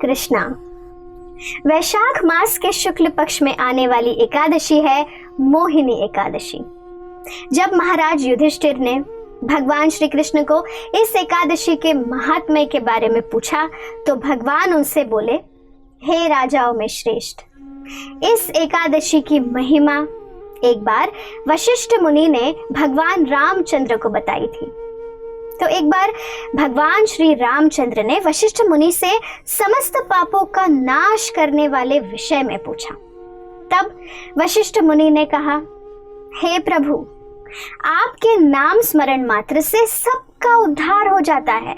कृष्णा। वैशाख मास के शुक्ल पक्ष में आने वाली एकादशी है मोहिनी एकादशी। जब महाराज युधिष्ठिर ने भगवान श्री कृष्ण को इस एकादशी के महात्म्य के बारे में पूछा तो भगवान उनसे बोले, हे राजाओं में श्रेष्ठ, इस एकादशी की महिमा एक बार वशिष्ठ मुनि ने भगवान रामचंद्र को बताई थी। तो एक बार भगवान श्री रामचंद्र ने वशिष्ठ मुनि से समस्त पापों का नाश करने वाले विषय में पूछा। तब वशिष्ठ मुनि ने कहा, हे प्रभु, आपके नाम स्मरण मात्र से सबका उद्धार हो जाता है।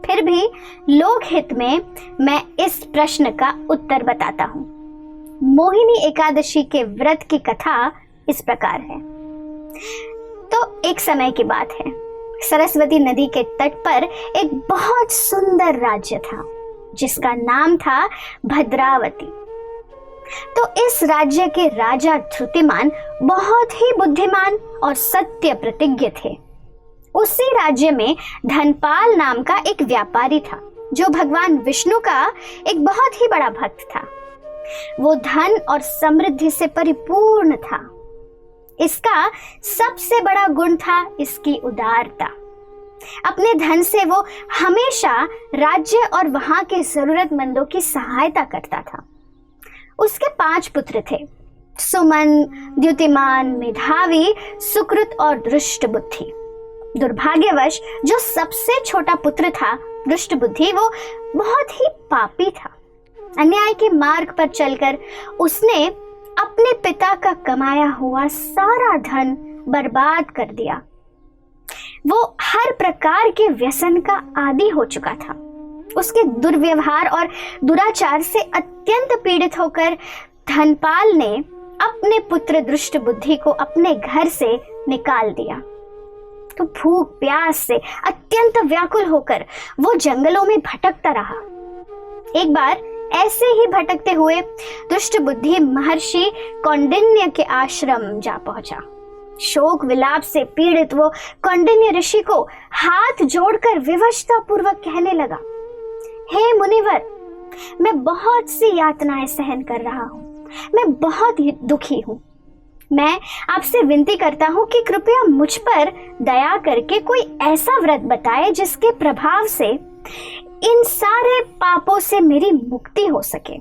फिर भी लोक हित में मैं इस प्रश्न का उत्तर बताता हूँ। मोहिनी एकादशी के व्रत की कथा इस प्रकार है। तो एक समय की बात है, सरस्वती नदी के तट पर एक बहुत सुंदर राज्य था जिसका नाम था भद्रावती। तो इस राज्य के राजा ध्रुतिमान बहुत ही बुद्धिमान और सत्य प्रतिज्ञ थे। उसी राज्य में धनपाल नाम का एक व्यापारी था जो भगवान विष्णु का एक बहुत ही बड़ा भक्त था। वो धन और समृद्धि से परिपूर्ण था। इसका सबसे बड़ा गुण था इसकी उदारता। अपने धन से वो हमेशा राज्य और वहां के जरूरतमंदों की सहायता करता था। उसके 5 पुत्र थे, सुमन, द्युतिमान, मेधावी, सुकृत और दृष्ट बुद्धि। दुर्भाग्यवश जो सबसे छोटा पुत्र था दृष्ट बुद्धि, वो बहुत ही पापी था। अन्याय के मार्ग पर चलकर उसने अपने पिता का कमाया हुआ सारा धन बर्बाद कर दिया। वो हर प्रकार के व्यसन का आदी हो चुका था। उसके दुर्व्यवहार और दुराचार से अत्यंत पीड़ित होकर धनपाल ने अपने पुत्र दृष्ट बुद्धि को अपने घर से निकाल दिया। तो भूख प्यास से अत्यंत व्याकुल होकर वो जंगलों में भटकता रहा। एक बार ऐसे ही भटकते हुए दुष्ट बुद्धि महर्षि कौंडिन्य के आश्रम जा पहुंचा। शोक विलाप से पीड़ित वो कौंडिन्य ऋषि को हाथ जोड़कर विवशता पूर्वक कहने लगा, हे मुनिवर, मैं बहुत सी यातनाएं सहन कर रहा हूँ। मैं बहुत ही दुखी हूँ। मैं आपसे विनती करता हूँ कि कृपया मुझ पर दया करके कोई ऐसा व्रत बताए जिसके प्रभाव से इन सारे पापों से मेरी मुक्ति हो सके।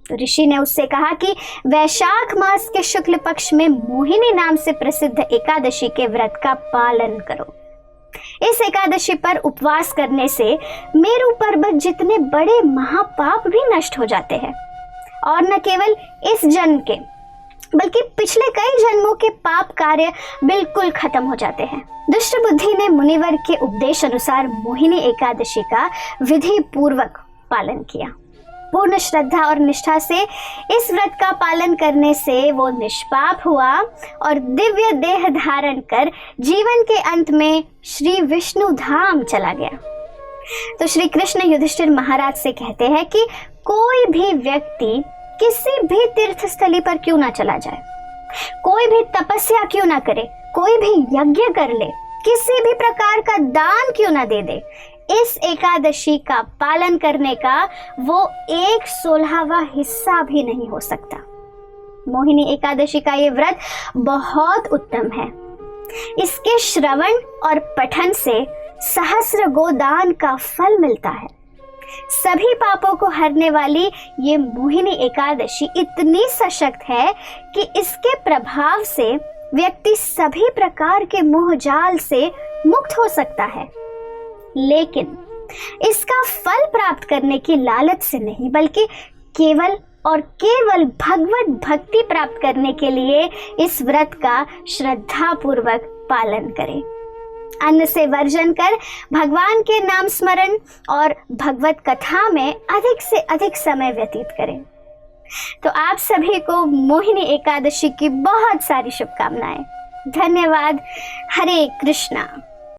तो ऋषि ने उससे कहा कि वैशाख मास के शुक्ल पक्ष में मोहिनी नाम से प्रसिद्ध एकादशी के व्रत का पालन करो। इस एकादशी पर उपवास करने से मेरु पर्वत जितने बड़े महापाप भी नष्ट हो जाते हैं और न केवल इस जन्म के बल्कि पिछले कई जन्मों के पाप कार्य बिल्कुल खत्म हो जाते हैं। दुष्ट बुद्धि ने मुनिवर के उपदेश अनुसार मोहिनी एकादशी का विधि पूर्वक पालन किया। पूर्ण श्रद्धा और निष्ठा से इस व्रत का पालन करने से वो निष्पाप हुआ और दिव्य देह धारण कर जीवन के अंत में श्री विष्णु धाम चला गया। तो श्री कृष्ण युधिष्ठिर महाराज से कहते हैं कि कोई भी व्यक्ति किसी भी तीर्थ स्थली पर क्यों ना चला जाए, कोई भी तपस्या क्यों ना करे, कोई भी यज्ञ कर ले, किसी भी प्रकार का दान क्यों ना दे दे, इस एकादशी का पालन करने का वो 1/16वां हिस्सा भी नहीं हो सकता। मोहिनी एकादशी का ये व्रत बहुत उत्तम है। इसके श्रवण और पठन से सहस्र गोदान का फल मिलता है। सभी पापों को हरने वाली ये मोहिनी एकादशी इतनी सशक्त है कि इसके प्रभाव से व्यक्ति सभी प्रकार के मोह जाल से मुक्त हो सकता है। लेकिन इसका फल प्राप्त करने की लालच से नहीं, बल्कि केवल और केवल भगवत भक्ति प्राप्त करने के लिए इस व्रत का श्रद्धा पूर्वक पालन करें। अन्न से वर्जन कर भगवान के नाम स्मरण और भगवत कथा में अधिक से अधिक समय व्यतीत करें। तो आप सभी को मोहिनी एकादशी की बहुत सारी शुभकामनाएं। धन्यवाद। हरे कृष्णा।